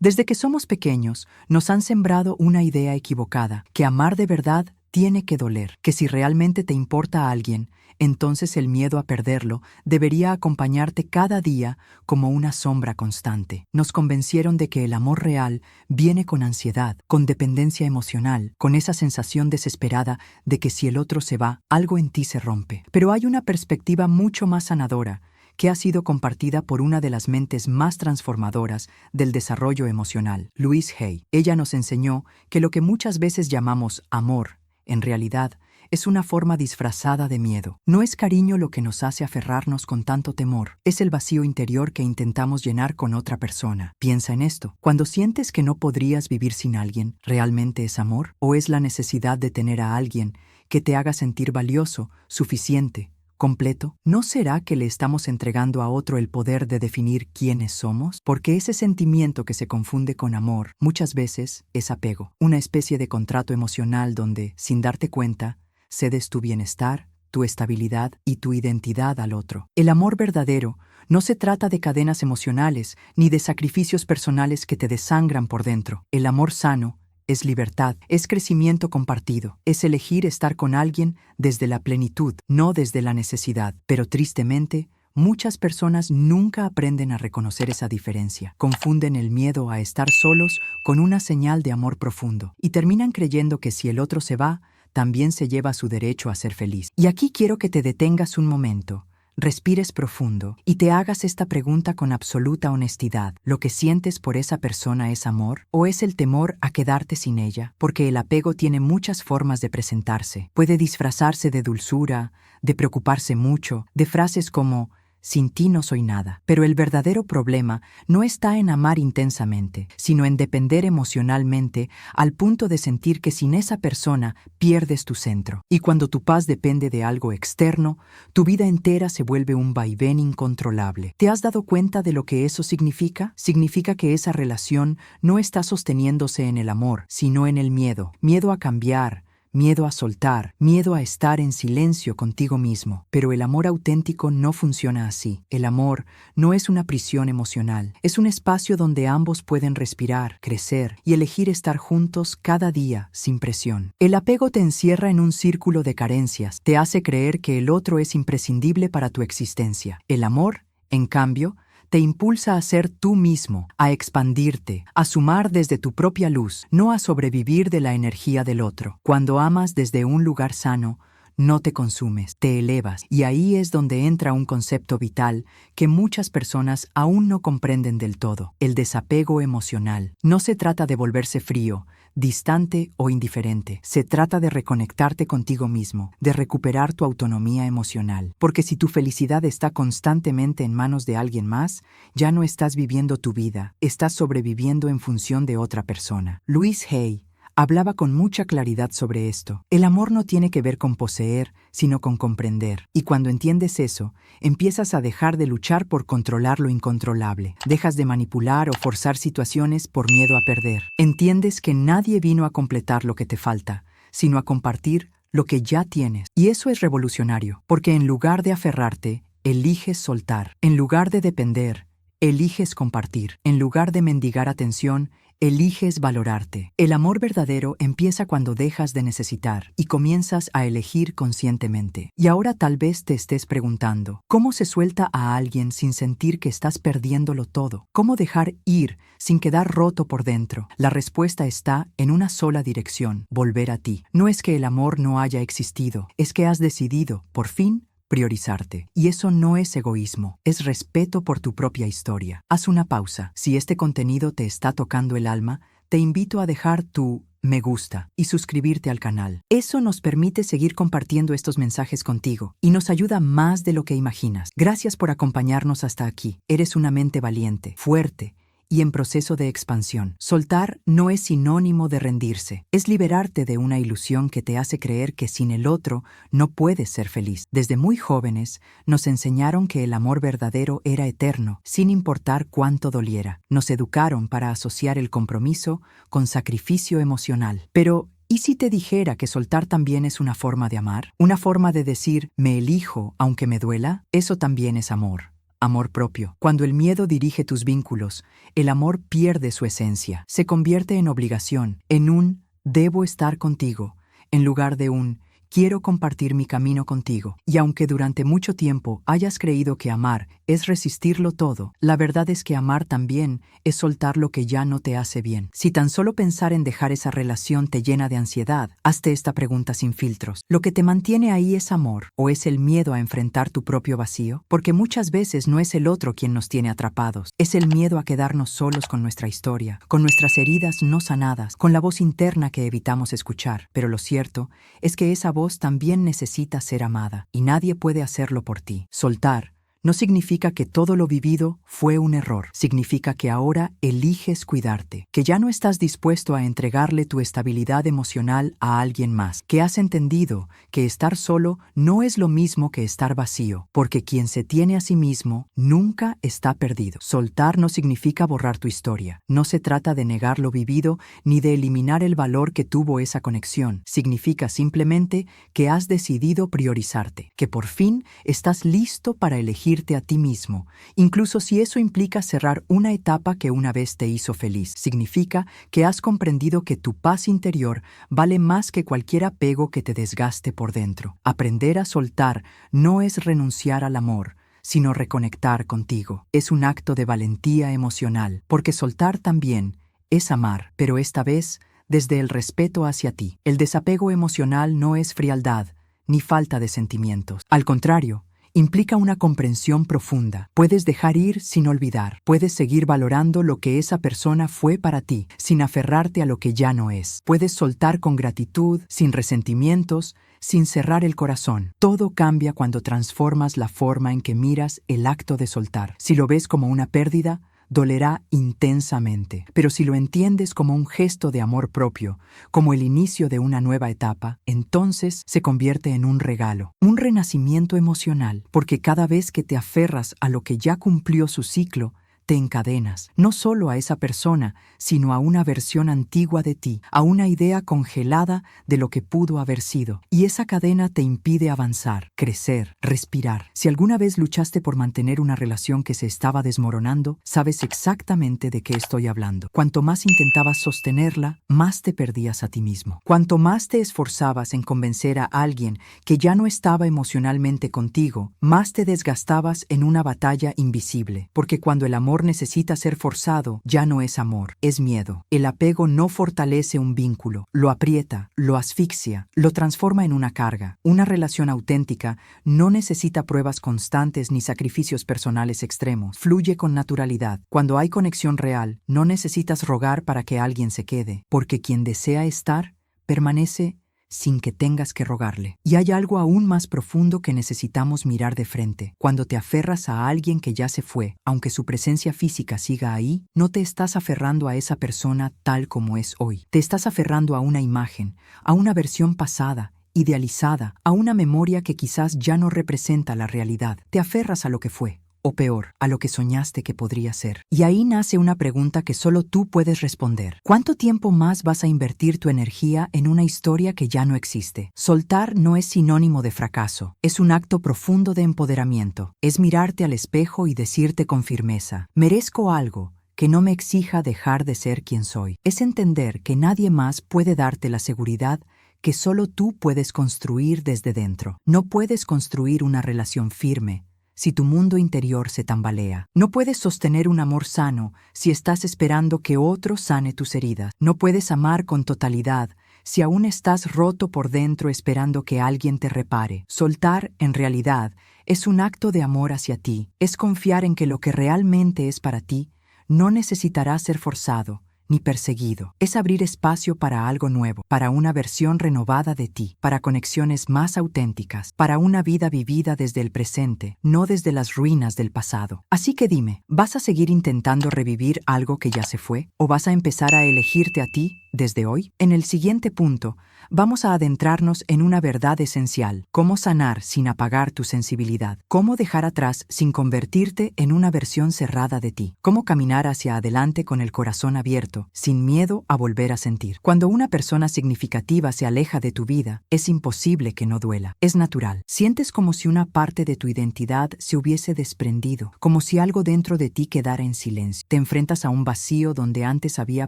Desde que somos pequeños, nos han sembrado una idea equivocada, que amar de verdad tiene que doler, que si realmente te importa a alguien, entonces el miedo a perderlo debería acompañarte cada día como una sombra constante. Nos convencieron de que el amor real viene con ansiedad, con dependencia emocional, con esa sensación desesperada de que si el otro se va, algo en ti se rompe. Pero hay una perspectiva mucho más sanadora, que ha sido compartida por una de las mentes más transformadoras del desarrollo emocional, Louise Hay. Ella nos enseñó que lo que muchas veces llamamos amor, en realidad, es una forma disfrazada de miedo. No es cariño lo que nos hace aferrarnos con tanto temor, es el vacío interior que intentamos llenar con otra persona. Piensa en esto. Cuando sientes que no podrías vivir sin alguien, ¿realmente es amor? ¿O es la necesidad de tener a alguien que te haga sentir valioso, suficiente, completo? ¿No será que le estamos entregando a otro el poder de definir quiénes somos? Porque ese sentimiento que se confunde con amor muchas veces es apego, una especie de contrato emocional donde, sin darte cuenta, cedes tu bienestar, tu estabilidad y tu identidad al otro. El amor verdadero no se trata de cadenas emocionales ni de sacrificios personales que te desangran por dentro. El amor sano es libertad, es crecimiento compartido, es elegir estar con alguien desde la plenitud, no desde la necesidad. Pero tristemente, muchas personas nunca aprenden a reconocer esa diferencia. Confunden el miedo a estar solos con una señal de amor profundo y terminan creyendo que si el otro se va, también se lleva su derecho a ser feliz. Y aquí quiero que te detengas un momento, respires profundo y te hagas esta pregunta con absoluta honestidad. ¿Lo que sientes por esa persona es amor o es el temor a quedarte sin ella? Porque el apego tiene muchas formas de presentarse. Puede disfrazarse de dulzura, de preocuparse mucho, de frases como «sin ti no soy nada». Pero el verdadero problema no está en amar intensamente, sino en depender emocionalmente al punto de sentir que sin esa persona pierdes tu centro. Y cuando tu paz depende de algo externo, tu vida entera se vuelve un vaivén incontrolable. ¿Te has dado cuenta de lo que eso significa? Significa que esa relación no está sosteniéndose en el amor, sino en el miedo. Miedo a cambiar, miedo a soltar, miedo a estar en silencio contigo mismo. Pero el amor auténtico no funciona así. El amor no es una prisión emocional. Es un espacio donde ambos pueden respirar, crecer y elegir estar juntos cada día sin presión. El apego te encierra en un círculo de carencias. Te hace creer que el otro es imprescindible para tu existencia. El amor, en cambio, te impulsa a ser tú mismo, a expandirte, a sumar desde tu propia luz, no a sobrevivir de la energía del otro. Cuando amas desde un lugar sano, no te consumes, te elevas, y ahí es donde entra un concepto vital que muchas personas aún no comprenden del todo: el desapego emocional. No se trata de volverse frío, distante o indiferente. Se trata de reconectarte contigo mismo, de recuperar tu autonomía emocional. Porque si tu felicidad está constantemente en manos de alguien más, ya no estás viviendo tu vida, estás sobreviviendo en función de otra persona. Louise Hay hablaba con mucha claridad sobre esto. El amor no tiene que ver con poseer, sino con comprender. Y cuando entiendes eso, empiezas a dejar de luchar por controlar lo incontrolable. Dejas de manipular o forzar situaciones por miedo a perder. Entiendes que nadie vino a completar lo que te falta, sino a compartir lo que ya tienes. Y eso es revolucionario, porque en lugar de aferrarte, eliges soltar. En lugar de depender, eliges compartir. En lugar de mendigar atención, eliges valorarte. El amor verdadero empieza cuando dejas de necesitar y comienzas a elegir conscientemente. Y ahora tal vez te estés preguntando, ¿cómo se suelta a alguien sin sentir que estás perdiéndolo todo? ¿Cómo dejar ir sin quedar roto por dentro? La respuesta está en una sola dirección: volver a ti. No es que el amor no haya existido, es que has decidido, por fin, priorizarte. Y eso no es egoísmo, es respeto por tu propia historia. Haz una pausa. Si este contenido te está tocando el alma, te invito a dejar tu me gusta y suscribirte al canal. Eso nos permite seguir compartiendo estos mensajes contigo y nos ayuda más de lo que imaginas. Gracias por acompañarnos hasta aquí. Eres una mente valiente, fuerte y en proceso de expansión. Soltar no es sinónimo de rendirse. Es liberarte de una ilusión que te hace creer que sin el otro no puedes ser feliz. Desde muy jóvenes nos enseñaron que el amor verdadero era eterno, sin importar cuánto doliera. Nos educaron para asociar el compromiso con sacrificio emocional. Pero ¿y si te dijera que soltar también es una forma de amar? Una forma de decir, me elijo aunque me duela. Eso también es amor. Amor propio. Cuando el miedo dirige tus vínculos, el amor pierde su esencia. Se convierte en obligación, en un debo estar contigo, en lugar de un quiero compartir mi camino contigo. Y aunque durante mucho tiempo hayas creído que amar es resistirlo todo, la verdad es que amar también es soltar lo que ya no te hace bien. Si tan solo pensar en dejar esa relación te llena de ansiedad, hazte esta pregunta sin filtros. ¿Lo que te mantiene ahí es amor o es el miedo a enfrentar tu propio vacío? Porque muchas veces no es el otro quien nos tiene atrapados, es el miedo a quedarnos solos con nuestra historia, con nuestras heridas no sanadas, con la voz interna que evitamos escuchar. Pero lo cierto es que esa voz también necesita ser amada, y nadie puede hacerlo por ti. Soltar no significa que todo lo vivido fue un error. Significa que ahora eliges cuidarte, que ya no estás dispuesto a entregarle tu estabilidad emocional a alguien más, que has entendido que estar solo no es lo mismo que estar vacío, porque quien se tiene a sí mismo nunca está perdido. Soltar no significa borrar tu historia. No se trata de negar lo vivido ni de eliminar el valor que tuvo esa conexión. Significa simplemente que has decidido priorizarte, que por fin estás listo para elegir a ti mismo, incluso si eso implica cerrar una etapa que una vez te hizo feliz. Significa que has comprendido que tu paz interior vale más que cualquier apego que te desgaste por dentro. Aprender a soltar no es renunciar al amor, sino reconectar contigo. Es un acto de valentía emocional, porque soltar también es amar, pero esta vez desde el respeto hacia ti. El desapego emocional no es frialdad ni falta de sentimientos. Al contrario, implica una comprensión profunda. Puedes dejar ir sin olvidar. Puedes seguir valorando lo que esa persona fue para ti, sin aferrarte a lo que ya no es. Puedes soltar con gratitud, sin resentimientos, sin cerrar el corazón. Todo cambia cuando transformas la forma en que miras el acto de soltar. Si lo ves como una pérdida, dolerá intensamente, pero si lo entiendes como un gesto de amor propio, como el inicio de una nueva etapa, entonces se convierte en un regalo, un renacimiento emocional, porque cada vez que te aferras a lo que ya cumplió su ciclo, te encadenas, no solo a esa persona, sino a una versión antigua de ti, a una idea congelada de lo que pudo haber sido. Y esa cadena te impide avanzar, crecer, respirar. Si alguna vez luchaste por mantener una relación que se estaba desmoronando, sabes exactamente de qué estoy hablando. Cuanto más intentabas sostenerla, más te perdías a ti mismo. Cuanto más te esforzabas en convencer a alguien que ya no estaba emocionalmente contigo, más te desgastabas en una batalla invisible. Porque cuando el amor necesita ser forzado, ya no es amor, es miedo. El apego no fortalece un vínculo, lo aprieta, lo asfixia, lo transforma en una carga. Una relación auténtica no necesita pruebas constantes ni sacrificios personales extremos. Fluye con naturalidad. Cuando hay conexión real, no necesitas rogar para que alguien se quede, porque quien desea estar, permanece sin que tengas que rogarle. Y hay algo aún más profundo que necesitamos mirar de frente. Cuando te aferras a alguien que ya se fue, aunque su presencia física siga ahí, no te estás aferrando a esa persona tal como es hoy. Te estás aferrando a una imagen, a una versión pasada, idealizada, a una memoria que quizás ya no representa la realidad. Te aferras a lo que fue. O peor, a lo que soñaste que podría ser. Y ahí nace una pregunta que solo tú puedes responder. ¿Cuánto tiempo más vas a invertir tu energía en una historia que ya no existe? Soltar no es sinónimo de fracaso. Es un acto profundo de empoderamiento. Es mirarte al espejo y decirte con firmeza, merezco algo que no me exija dejar de ser quien soy. Es entender que nadie más puede darte la seguridad que solo tú puedes construir desde dentro. No puedes construir una relación firme si tu mundo interior se tambalea. No puedes sostener un amor sano si estás esperando que otro sane tus heridas. No puedes amar con totalidad si aún estás roto por dentro esperando que alguien te repare. Soltar, en realidad, es un acto de amor hacia ti. Es confiar en que lo que realmente es para ti no necesitará ser forzado ni perseguido. Es abrir espacio para algo nuevo, para una versión renovada de ti, para conexiones más auténticas, para una vida vivida desde el presente, no desde las ruinas del pasado. Así que dime, ¿vas a seguir intentando revivir algo que ya se fue? ¿O vas a empezar a elegirte a ti desde hoy? En el siguiente punto, vamos a adentrarnos en una verdad esencial: cómo sanar sin apagar tu sensibilidad, cómo dejar atrás sin convertirte en una versión cerrada de ti, cómo caminar hacia adelante con el corazón abierto, sin miedo a volver a sentir. Cuando una persona significativa se aleja de tu vida, es imposible que no duela. Es natural. Sientes como si una parte de tu identidad se hubiese desprendido, como si algo dentro de ti quedara en silencio. Te enfrentas a un vacío donde antes había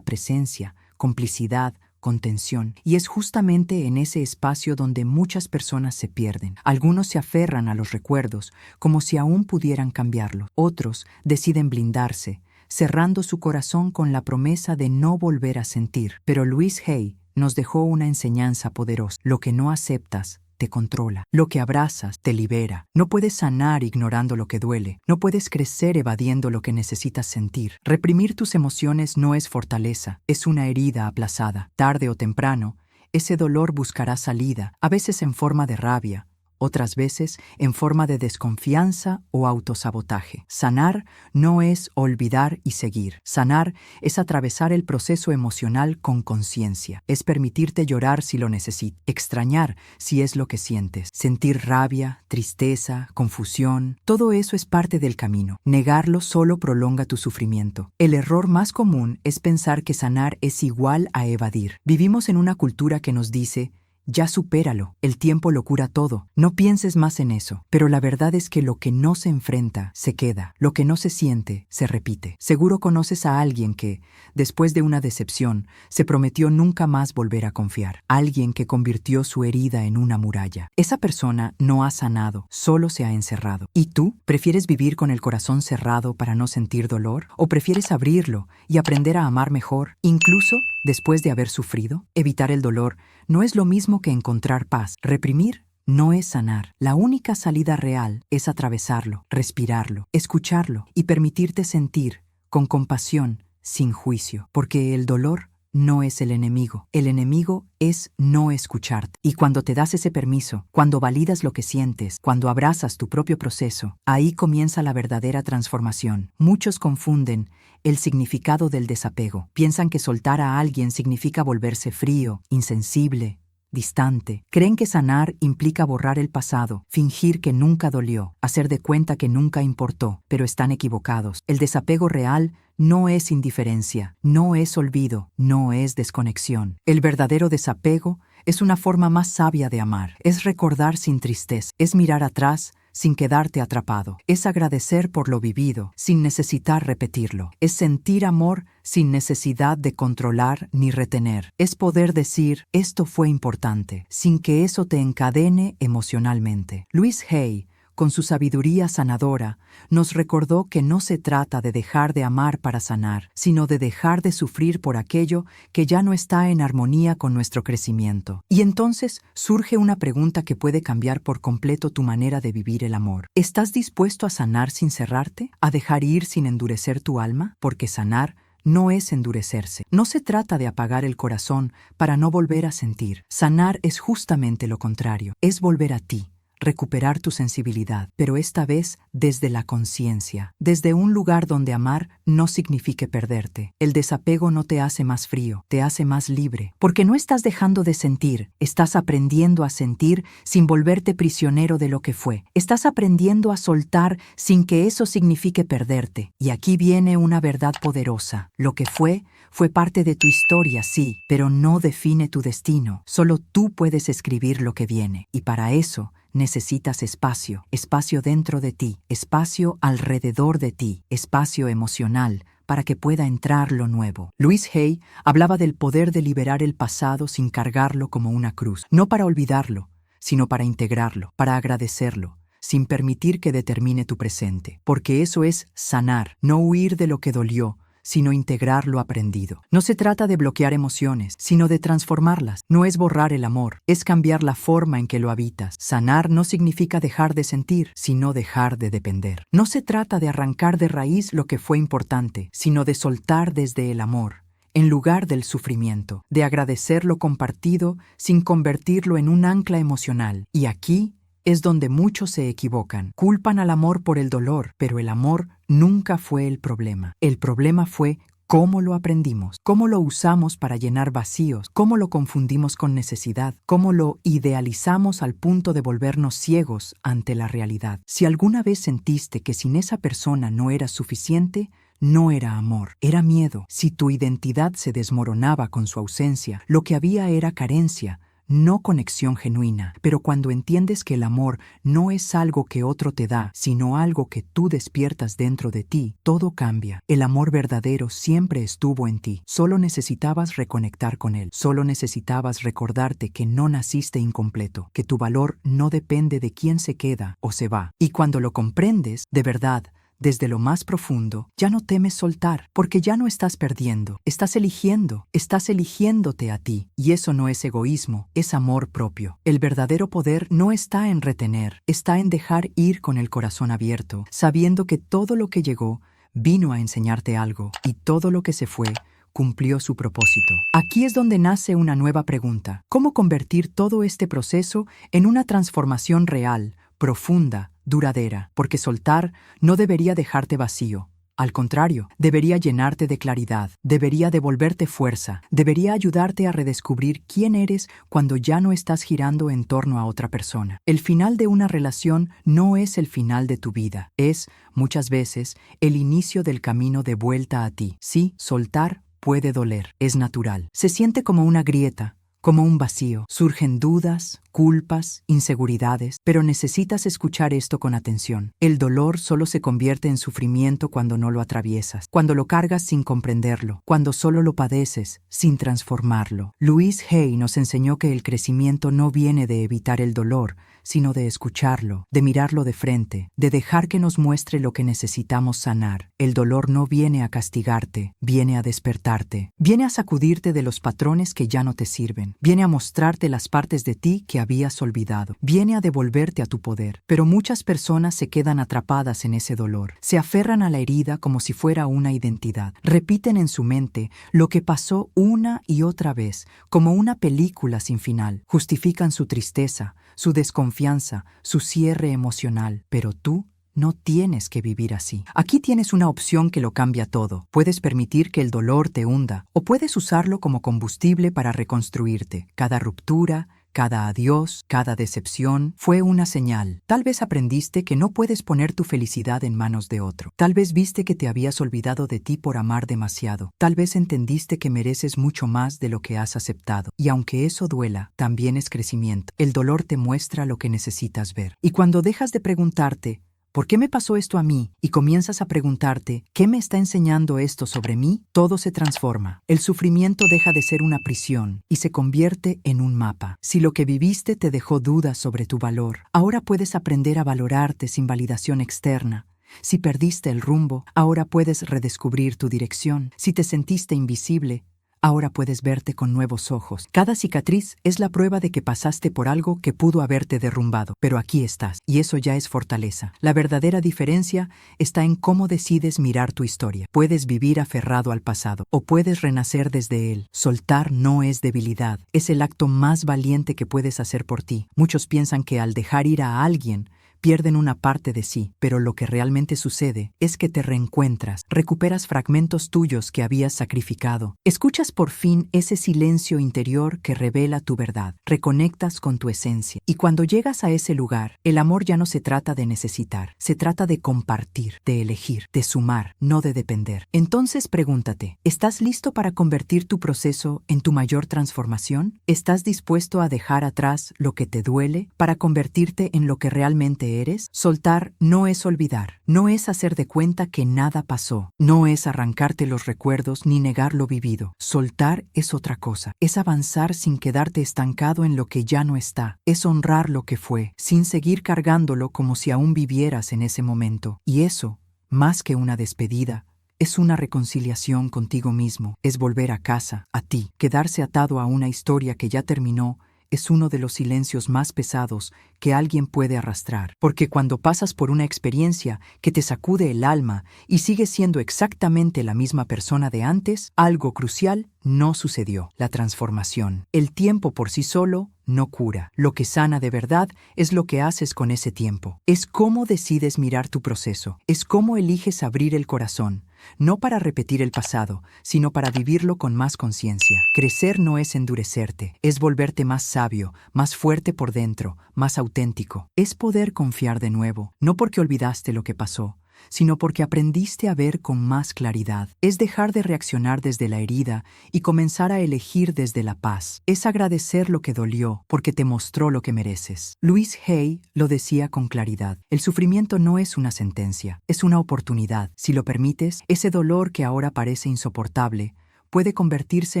presencia, complicidad, contención, y es justamente en ese espacio donde muchas personas se pierden. Algunos se aferran a los recuerdos como si aún pudieran cambiarlos. Otros deciden blindarse, cerrando su corazón con la promesa de no volver a sentir. Pero Louise Hay nos dejó una enseñanza poderosa: lo que no aceptas te controla. Lo que abrazas te libera. No puedes sanar ignorando lo que duele. No puedes crecer evadiendo lo que necesitas sentir. Reprimir tus emociones no es fortaleza, es una herida aplazada. Tarde o temprano, ese dolor buscará salida, a veces en forma de rabia, otras veces en forma de desconfianza o autosabotaje. Sanar no es olvidar y seguir. Sanar es atravesar el proceso emocional con conciencia. Es permitirte llorar si lo necesitas, extrañar si es lo que sientes, sentir rabia, tristeza, confusión. Todo eso es parte del camino. Negarlo solo prolonga tu sufrimiento. El error más común es pensar que sanar es igual a evadir. Vivimos en una cultura que nos dice: ya supéralo, el tiempo lo cura todo, no pienses más en eso. Pero la verdad es que lo que no se enfrenta, se queda. Lo que no se siente, se repite. Seguro conoces a alguien que, después de una decepción, se prometió nunca más volver a confiar. Alguien que convirtió su herida en una muralla. Esa persona no ha sanado, solo se ha encerrado. ¿Y tú? ¿Prefieres vivir con el corazón cerrado para no sentir dolor? ¿O prefieres abrirlo y aprender a amar mejor, incluso después de haber sufrido? Evitar el dolor no es lo mismo que encontrar paz. Reprimir no es sanar. La única salida real es atravesarlo, respirarlo, escucharlo y permitirte sentir con compasión, sin juicio. Porque el dolor no es el enemigo. El enemigo es no escucharte. Y cuando te das ese permiso, cuando validas lo que sientes, cuando abrazas tu propio proceso, ahí comienza la verdadera transformación. Muchos confunden el significado del desapego. Piensan que soltar a alguien significa volverse frío, insensible, distante. Creen que sanar implica borrar el pasado, fingir que nunca dolió, hacer de cuenta que nunca importó, pero están equivocados. El desapego real no es indiferencia, no es olvido, no es desconexión. El verdadero desapego es una forma más sabia de amar. Es recordar sin tristeza, es mirar atrás sin quedarte atrapado. Es agradecer por lo vivido, sin necesitar repetirlo. Es sentir amor sin necesidad de controlar ni retener. Es poder decir: esto fue importante, sin que eso te encadene emocionalmente. Louise Hay, con su sabiduría sanadora, nos recordó que no se trata de dejar de amar para sanar, sino de dejar de sufrir por aquello que ya no está en armonía con nuestro crecimiento. Y entonces surge una pregunta que puede cambiar por completo tu manera de vivir el amor. ¿Estás dispuesto a sanar sin cerrarte? ¿A dejar ir sin endurecer tu alma? Porque sanar no es endurecerse. No se trata de apagar el corazón para no volver a sentir. Sanar es justamente lo contrario. Es volver a ti. Recuperar tu sensibilidad, pero esta vez desde la conciencia, desde un lugar donde amar no signifique perderte. El desapego no te hace más frío, te hace más libre, porque no estás dejando de sentir, estás aprendiendo a sentir sin volverte prisionero de lo que fue. Estás aprendiendo a soltar sin que eso signifique perderte. Y aquí viene una verdad poderosa: lo que fue parte de tu historia, sí, pero no define tu destino. Solo tú puedes escribir lo que viene, y para eso necesitas espacio, espacio dentro de ti, espacio alrededor de ti, espacio emocional, para que pueda entrar lo nuevo. Louise Hay hablaba del poder de liberar el pasado sin cargarlo como una cruz, no para olvidarlo, sino para integrarlo, para agradecerlo, sin permitir que determine tu presente. Porque eso es sanar, no huir de lo que dolió, sino integrar lo aprendido. No se trata de bloquear emociones, sino de transformarlas. No es borrar el amor, es cambiar la forma en que lo habitas. Sanar no significa dejar de sentir, sino dejar de depender. No se trata de arrancar de raíz lo que fue importante, sino de soltar desde el amor, en lugar del sufrimiento, de agradecer lo compartido sin convertirlo en un ancla emocional. Y aquí es donde muchos se equivocan. Culpan al amor por el dolor, pero el amor nunca fue el problema. El problema fue ¿Cómo lo aprendimos? ¿Cómo lo usamos para llenar vacíos? ¿Cómo lo confundimos con necesidad? ¿Cómo lo idealizamos al punto de volvernos ciegos ante la realidad? Si alguna vez sentiste que sin esa persona no eras suficiente, no era amor, era miedo. Si tu identidad se desmoronaba con su ausencia, lo que había era carencia, no conexión genuina. Pero cuando entiendes que el amor no es algo que otro te da, sino algo que tú despiertas dentro de ti, todo cambia. El amor verdadero siempre estuvo en ti. Solo necesitabas reconectar con él. Solo necesitabas recordarte que no naciste incompleto, que tu valor no depende de quién se queda o se va. Y cuando lo comprendes, de verdad, desde lo más profundo, ya no temes soltar, porque ya no estás perdiendo, estás eligiéndote a ti. Y eso no es egoísmo, es amor propio. El verdadero poder no está en retener, está en dejar ir con el corazón abierto, sabiendo que todo lo que llegó vino a enseñarte algo, y todo lo que se fue cumplió su propósito. Aquí es donde nace una nueva pregunta: ¿cómo convertir todo este proceso en una transformación real, profunda, duradera? Porque soltar no debería dejarte vacío. Al contrario, debería llenarte de claridad, debería devolverte fuerza, debería ayudarte a redescubrir quién eres cuando ya no estás girando en torno a otra persona. El final de una relación no es el final de tu vida, es, muchas veces, el inicio del camino de vuelta a ti. Sí, soltar puede doler, es natural. Se siente como una grieta, como un vacío. Surgen dudas, culpas, inseguridades, pero necesitas escuchar esto con atención. El dolor solo se convierte en sufrimiento cuando no lo atraviesas, cuando lo cargas sin comprenderlo, cuando solo lo padeces sin transformarlo. Louise Hay nos enseñó que el crecimiento no viene de evitar el dolor, sino de escucharlo, de mirarlo de frente, de dejar que nos muestre lo que necesitamos sanar. El dolor no viene a castigarte, viene a despertarte, viene a sacudirte de los patrones que ya no te sirven, viene a mostrarte las partes de ti que habías olvidado, viene a devolverte a tu poder. Pero muchas personas se quedan atrapadas en ese dolor, se aferran a la herida como si fuera una identidad, repiten en su mente lo que pasó una y otra vez, como una película sin final, justifican su tristeza, su desconfianza, su cierre emocional. Pero tú no tienes que vivir así. Aquí tienes una opción que lo cambia todo. Puedes permitir que el dolor te hunda, o puedes usarlo como combustible para reconstruirte. Cada ruptura, cada adiós, cada decepción fue una señal. Tal vez aprendiste que no puedes poner tu felicidad en manos de otro. Tal vez viste que te habías olvidado de ti por amar demasiado. Tal vez entendiste que mereces mucho más de lo que has aceptado. Y aunque eso duela, también es crecimiento. El dolor te muestra lo que necesitas ver. Y cuando dejas de preguntarte ¿por qué me pasó esto a mí? Y comienzas a preguntarte, ¿qué me está enseñando esto sobre mí? Todo se transforma. El sufrimiento deja de ser una prisión y se convierte en un mapa. Si lo que viviste te dejó dudas sobre tu valor, ahora puedes aprender a valorarte sin validación externa. Si perdiste el rumbo, ahora puedes redescubrir tu dirección. Si te sentiste invisible, ahora puedes verte con nuevos ojos. Cada cicatriz es la prueba de que pasaste por algo que pudo haberte derrumbado, pero aquí estás, y eso ya es fortaleza. La verdadera diferencia está en cómo decides mirar tu historia. Puedes vivir aferrado al pasado, o puedes renacer desde él. Soltar no es debilidad, es el acto más valiente que puedes hacer por ti. Muchos piensan que al dejar ir a alguien, pierden una parte de sí, pero lo que realmente sucede es que te reencuentras, recuperas fragmentos tuyos que habías sacrificado, escuchas por fin ese silencio interior que revela tu verdad, reconectas con tu esencia. Y cuando llegas a ese lugar, el amor ya no se trata de necesitar, se trata de compartir, de elegir, de sumar, no de depender. Entonces pregúntate, ¿estás listo para convertir tu proceso en tu mayor transformación? ¿Estás dispuesto a dejar atrás lo que te duele para convertirte en lo que realmente eres? Soltar no es olvidar, no es hacer de cuenta que nada pasó, no es arrancarte los recuerdos ni negar lo vivido. Soltar es otra cosa, es avanzar sin quedarte estancado en lo que ya no está, es honrar lo que fue, sin seguir cargándolo como si aún vivieras en ese momento. Y eso, más que una despedida, es una reconciliación contigo mismo, es volver a casa, a ti. Quedarse atado a una historia que ya terminó es uno de los silencios más pesados que alguien puede arrastrar, porque cuando pasas por una experiencia que te sacude el alma y sigues siendo exactamente la misma persona de antes, algo crucial no sucedió: la transformación. El tiempo por sí solo no cura. Lo que sana de verdad es lo que haces con ese tiempo. Es cómo decides mirar tu proceso. Es cómo eliges abrir el corazón. No para repetir el pasado, sino para vivirlo con más conciencia. Crecer no es endurecerte, es volverte más sabio, más fuerte por dentro, más auténtico. Es poder confiar de nuevo, no porque olvidaste lo que pasó, sino porque aprendiste a ver con más claridad. Es dejar de reaccionar desde la herida y comenzar a elegir desde la paz. Es agradecer lo que dolió, porque te mostró lo que mereces. Louise Hay lo decía con claridad. El sufrimiento no es una sentencia, es una oportunidad. Si lo permites, ese dolor que ahora parece insoportable puede convertirse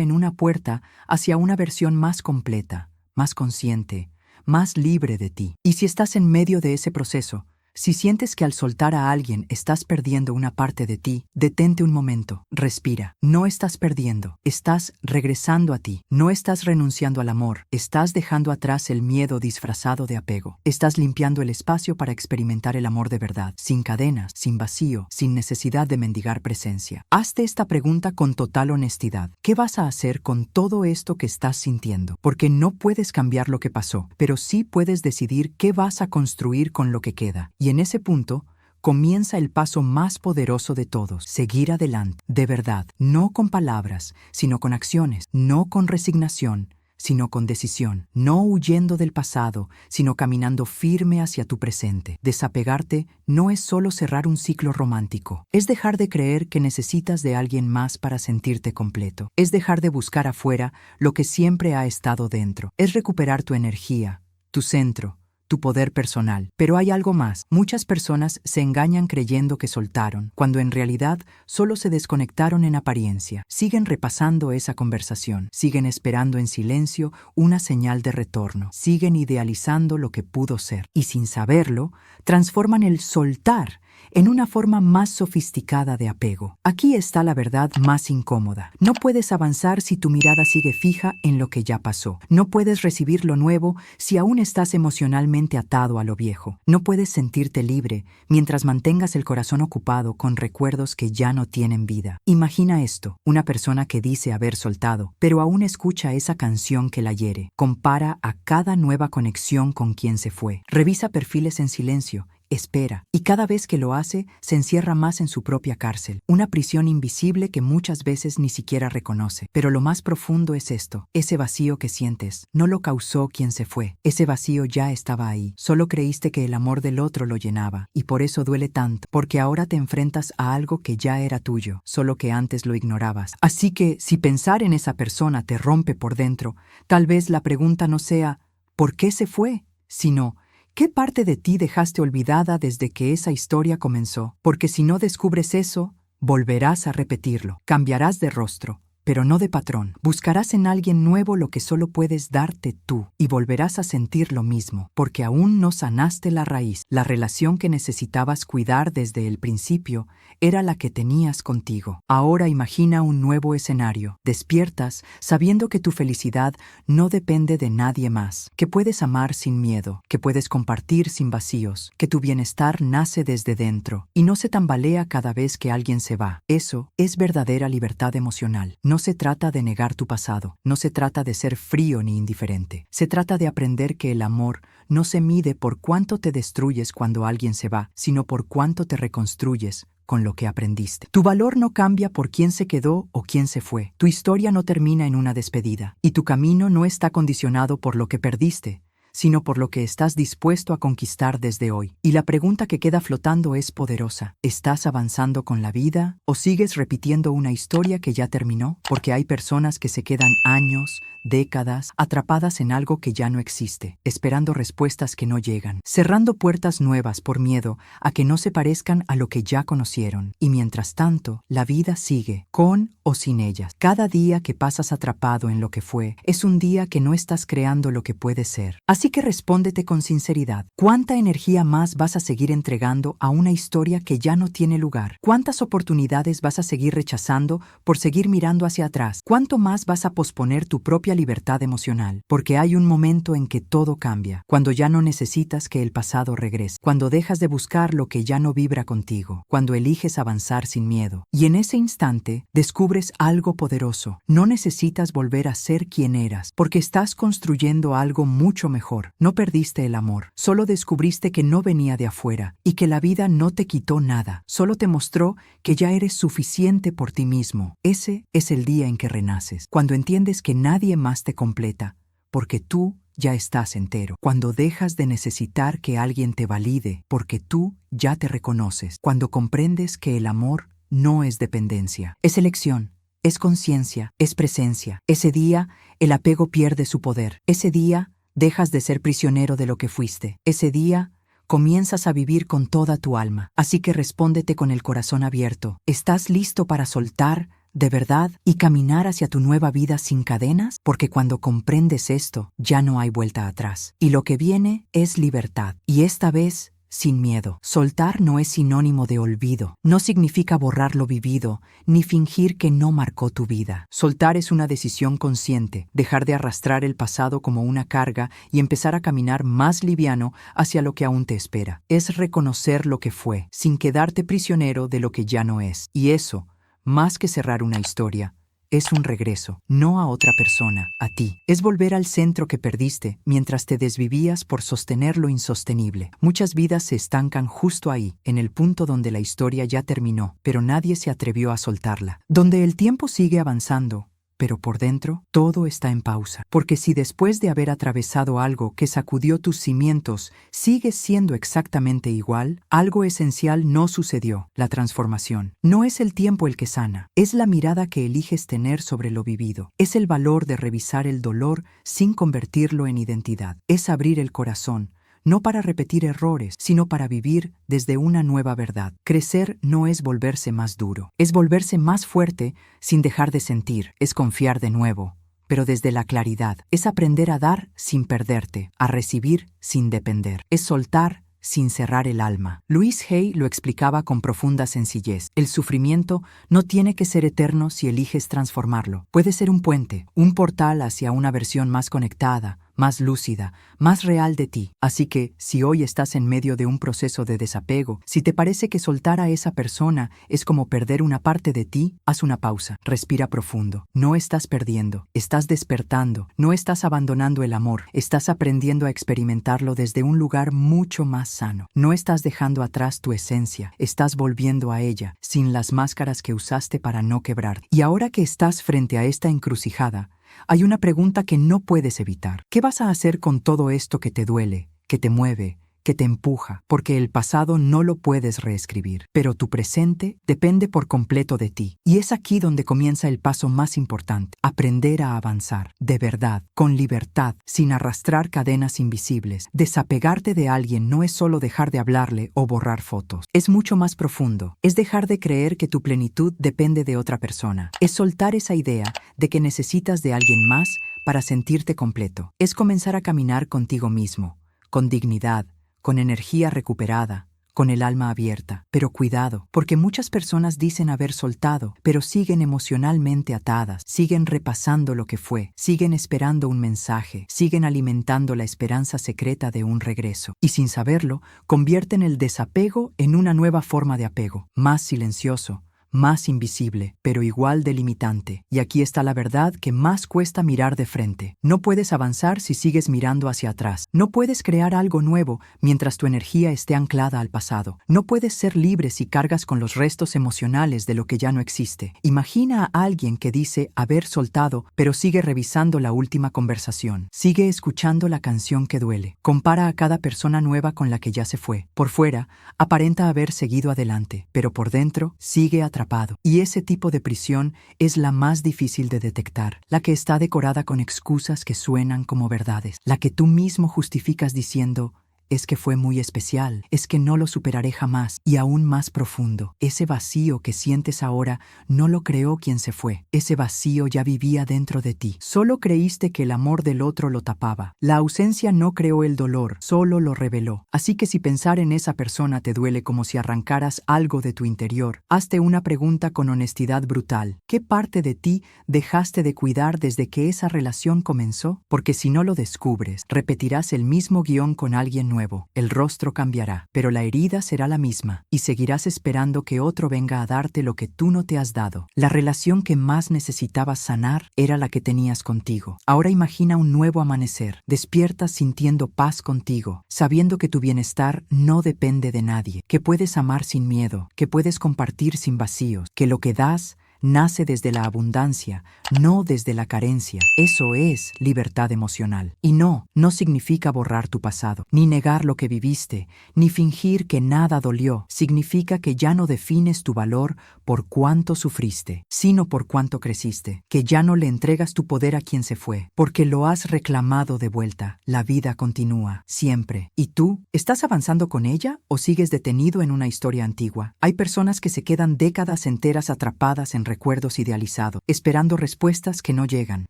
en una puerta hacia una versión más completa, más consciente, más libre de ti. Y si estás en medio de ese proceso, si sientes que al soltar a alguien estás perdiendo una parte de ti, detente un momento, respira. No estás perdiendo, estás regresando a ti. No estás renunciando al amor, estás dejando atrás el miedo disfrazado de apego. Estás limpiando el espacio para experimentar el amor de verdad, sin cadenas, sin vacío, sin necesidad de mendigar presencia. Hazte esta pregunta con total honestidad. ¿Qué vas a hacer con todo esto que estás sintiendo? Porque no puedes cambiar lo que pasó, pero sí puedes decidir qué vas a construir con lo que queda. Y en ese punto, comienza el paso más poderoso de todos, seguir adelante, de verdad, no con palabras, sino con acciones, no con resignación, sino con decisión, no huyendo del pasado, sino caminando firme hacia tu presente. Desapegarte no es solo cerrar un ciclo romántico, es dejar de creer que necesitas de alguien más para sentirte completo, es dejar de buscar afuera lo que siempre ha estado dentro, es recuperar tu energía, tu centro, tu poder personal. Pero hay algo más. Muchas personas se engañan creyendo que soltaron, cuando en realidad solo se desconectaron en apariencia. Siguen repasando esa conversación, siguen esperando en silencio una señal de retorno, siguen idealizando lo que pudo ser, y sin saberlo, transforman el soltar en una forma más sofisticada de apego. Aquí está la verdad más incómoda. No puedes avanzar si tu mirada sigue fija en lo que ya pasó. No puedes recibir lo nuevo si aún estás emocionalmente atado a lo viejo. No puedes sentirte libre mientras mantengas el corazón ocupado con recuerdos que ya no tienen vida. Imagina esto, una persona que dice haber soltado, pero aún escucha esa canción que la hiere. Compara a cada nueva conexión con quien se fue. Revisa perfiles en silencio. Espera, y cada vez que lo hace, se encierra más en su propia cárcel, una prisión invisible que muchas veces ni siquiera reconoce. Pero lo más profundo es esto, ese vacío que sientes, no lo causó quien se fue, ese vacío ya estaba ahí, solo creíste que el amor del otro lo llenaba, y por eso duele tanto, porque ahora te enfrentas a algo que ya era tuyo, solo que antes lo ignorabas. Así que, si pensar en esa persona te rompe por dentro, tal vez la pregunta no sea ¿por qué se fue?, sino ¿qué parte de ti dejaste olvidada desde que esa historia comenzó? Porque si no descubres eso, volverás a repetirlo. Cambiarás de rostro, pero no de patrón. Buscarás en alguien nuevo lo que solo puedes darte tú y volverás a sentir lo mismo, porque aún no sanaste la raíz. La relación que necesitabas cuidar desde el principio era la que tenías contigo. Ahora imagina un nuevo escenario. Despiertas sabiendo que tu felicidad no depende de nadie más, que puedes amar sin miedo, que puedes compartir sin vacíos, que tu bienestar nace desde dentro y no se tambalea cada vez que alguien se va. Eso es verdadera libertad emocional. No se trata de negar tu pasado, no se trata de ser frío ni indiferente. Se trata de aprender que el amor no se mide por cuánto te destruyes cuando alguien se va, sino por cuánto te reconstruyes con lo que aprendiste. Tu valor no cambia por quién se quedó o quién se fue. Tu historia no termina en una despedida, y tu camino no está condicionado por lo que perdiste, sino por lo que estás dispuesto a conquistar desde hoy. Y la pregunta que queda flotando es poderosa. ¿Estás avanzando con la vida o sigues repitiendo una historia que ya terminó? Porque hay personas que se quedan años, décadas, atrapadas en algo que ya no existe, esperando respuestas que no llegan, cerrando puertas nuevas por miedo a que no se parezcan a lo que ya conocieron. Y mientras tanto, la vida sigue, con o sin ellas. Cada día que pasas atrapado en lo que fue, es un día que no estás creando lo que puede ser. Así que respóndete con sinceridad. ¿Cuánta energía más vas a seguir entregando a una historia que ya no tiene lugar? ¿Cuántas oportunidades vas a seguir rechazando por seguir mirando hacia atrás? ¿Cuánto más vas a posponer tu propia aquella libertad emocional, porque hay un momento en que todo cambia, cuando ya no necesitas que el pasado regrese, cuando dejas de buscar lo que ya no vibra contigo, cuando eliges avanzar sin miedo. Y en ese instante descubres algo poderoso. No necesitas volver a ser quien eras, porque estás construyendo algo mucho mejor. No perdiste el amor, solo descubriste que no venía de afuera y que la vida no te quitó nada, solo te mostró que ya eres suficiente por ti mismo. Ese es el día en que renaces, cuando entiendes que nadie más te completa, porque tú ya estás entero, cuando dejas de necesitar que alguien te valide, porque tú ya te reconoces, cuando comprendes que el amor no es dependencia, es elección, es conciencia, es presencia. Ese día, el apego pierde su poder. Ese día, dejas de ser prisionero de lo que fuiste. Ese día, comienzas a vivir con toda tu alma. Así que respóndete con el corazón abierto. ¿Estás listo para soltar, de verdad, y caminar hacia tu nueva vida sin cadenas? Porque cuando comprendes esto, ya no hay vuelta atrás. Y lo que viene es libertad. Y esta vez, sin miedo. Soltar no es sinónimo de olvido. No significa borrar lo vivido, ni fingir que no marcó tu vida. Soltar es una decisión consciente, dejar de arrastrar el pasado como una carga y empezar a caminar más liviano hacia lo que aún te espera. Es reconocer lo que fue, sin quedarte prisionero de lo que ya no es. Y eso, más que cerrar una historia, es un regreso, no a otra persona, a ti. Es volver al centro que perdiste mientras te desvivías por sostener lo insostenible. Muchas vidas se estancan justo ahí, en el punto donde la historia ya terminó, pero nadie se atrevió a soltarla. Donde el tiempo sigue avanzando, pero por dentro todo está en pausa. Porque si después de haber atravesado algo que sacudió tus cimientos sigues siendo exactamente igual, algo esencial no sucedió. La transformación. No es el tiempo el que sana, es la mirada que eliges tener sobre lo vivido. Es el valor de revisar el dolor sin convertirlo en identidad. Es abrir el corazón, no para repetir errores, sino para vivir desde una nueva verdad. Crecer no es volverse más duro, es volverse más fuerte sin dejar de sentir, es confiar de nuevo, pero desde la claridad. Es aprender a dar sin perderte, a recibir sin depender. Es soltar sin cerrar el alma. Louise Hay lo explicaba con profunda sencillez. El sufrimiento no tiene que ser eterno si eliges transformarlo. Puede ser un puente, un portal hacia una versión más conectada, más lúcida, más real de ti. Así que, si hoy estás en medio de un proceso de desapego, si te parece que soltar a esa persona es como perder una parte de ti, haz una pausa, respira profundo. No estás perdiendo, estás despertando, no estás abandonando el amor, estás aprendiendo a experimentarlo desde un lugar mucho más sano. No estás dejando atrás tu esencia, estás volviendo a ella, sin las máscaras que usaste para no quebrar. Y ahora que estás frente a esta encrucijada, hay una pregunta que no puedes evitar. ¿Qué vas a hacer con todo esto que te duele, que te mueve, que te empuja? Porque el pasado no lo puedes reescribir, pero tu presente depende por completo de ti. Y es aquí donde comienza el paso más importante: aprender a avanzar, de verdad, con libertad, sin arrastrar cadenas invisibles. Desapegarte de alguien no es solo dejar de hablarle o borrar fotos. Es mucho más profundo. Es dejar de creer que tu plenitud depende de otra persona. Es soltar esa idea de que necesitas de alguien más para sentirte completo. Es comenzar a caminar contigo mismo, con dignidad, con energía recuperada, con el alma abierta. Pero cuidado, porque muchas personas dicen haber soltado, pero siguen emocionalmente atadas, siguen repasando lo que fue, siguen esperando un mensaje, siguen alimentando la esperanza secreta de un regreso. Y sin saberlo, convierten el desapego en una nueva forma de apego, más silencioso, más invisible, pero igual delimitante. Y aquí está la verdad que más cuesta mirar de frente. No puedes avanzar si sigues mirando hacia atrás. No puedes crear algo nuevo mientras tu energía esté anclada al pasado. No puedes ser libre si cargas con los restos emocionales de lo que ya no existe. Imagina a alguien que dice haber soltado, pero sigue revisando la última conversación. Sigue escuchando la canción que duele. Compara a cada persona nueva con la que ya se fue. Por fuera, aparenta haber seguido adelante, pero por dentro sigue atrapado. Y ese tipo de prisión es la más difícil de detectar, la que está decorada con excusas que suenan como verdades, la que tú mismo justificas diciendo: es que fue muy especial, es que no lo superaré jamás. Y aún más profundo, ese vacío que sientes ahora no lo creó quien se fue. Ese vacío ya vivía dentro de ti. Solo creíste que el amor del otro lo tapaba. La ausencia no creó el dolor, solo lo reveló. Así que si pensar en esa persona te duele como si arrancaras algo de tu interior, hazte una pregunta con honestidad brutal. ¿Qué parte de ti dejaste de cuidar desde que esa relación comenzó? Porque si no lo descubres, repetirás el mismo guión con alguien nuevo. El rostro cambiará, pero la herida será la misma, y seguirás esperando que otro venga a darte lo que tú no te has dado. La relación que más necesitabas sanar era la que tenías contigo. Ahora imagina un nuevo amanecer. Despiertas sintiendo paz contigo, sabiendo que tu bienestar no depende de nadie, que puedes amar sin miedo, que puedes compartir sin vacíos, que lo que das nace desde la abundancia, no desde la carencia. Eso es libertad emocional. Y no significa borrar tu pasado, ni negar lo que viviste, ni fingir que nada dolió. Significa que ya no defines tu valor por cuánto sufriste, sino por cuánto creciste, que ya no le entregas tu poder a quien se fue, porque lo has reclamado de vuelta. La vida continúa, siempre. ¿Y tú? ¿Estás avanzando con ella o sigues detenido en una historia antigua? Hay personas que se quedan décadas enteras atrapadas en recuerdos idealizados, esperando respuestas que no llegan,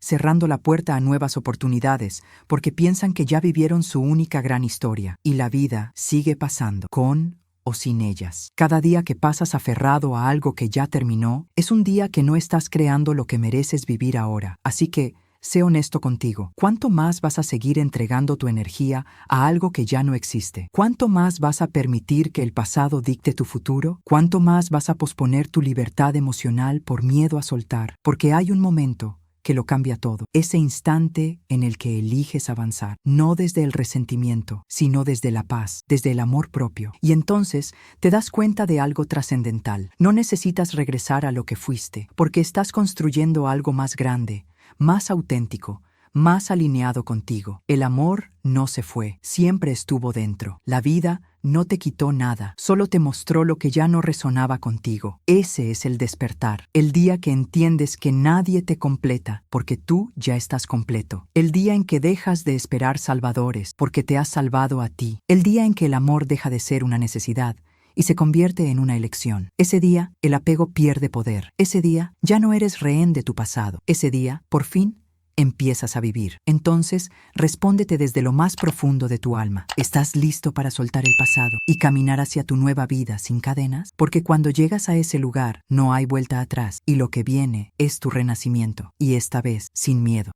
cerrando la puerta a nuevas oportunidades, porque piensan que ya vivieron su única gran historia, y la vida sigue pasando, con o sin ellas. Cada día que pasas aferrado a algo que ya terminó, es un día que no estás creando lo que mereces vivir ahora. Así que, sé honesto contigo. ¿Cuánto más vas a seguir entregando tu energía a algo que ya no existe? ¿Cuánto más vas a permitir que el pasado dicte tu futuro? ¿Cuánto más vas a posponer tu libertad emocional por miedo a soltar? Porque hay un momento que lo cambia todo. Ese instante en el que eliges avanzar, no desde el resentimiento, sino desde la paz, desde el amor propio. Y entonces te das cuenta de algo trascendental. No necesitas regresar a lo que fuiste, porque estás construyendo algo más grande, más auténtico, más alineado contigo. El amor no se fue, siempre estuvo dentro. La vida no te quitó nada, solo te mostró lo que ya no resonaba contigo. Ese es el despertar, el día que entiendes que nadie te completa, porque tú ya estás completo. El día en que dejas de esperar salvadores, porque te has salvado a ti. El día en que el amor deja de ser una necesidad y se convierte en una elección. Ese día, el apego pierde poder. Ese día, ya no eres rehén de tu pasado. Ese día, por fin, empiezas a vivir. Entonces, respóndete desde lo más profundo de tu alma. ¿Estás listo para soltar el pasado y caminar hacia tu nueva vida sin cadenas? Porque cuando llegas a ese lugar, no hay vuelta atrás, y lo que viene es tu renacimiento, y esta vez sin miedo.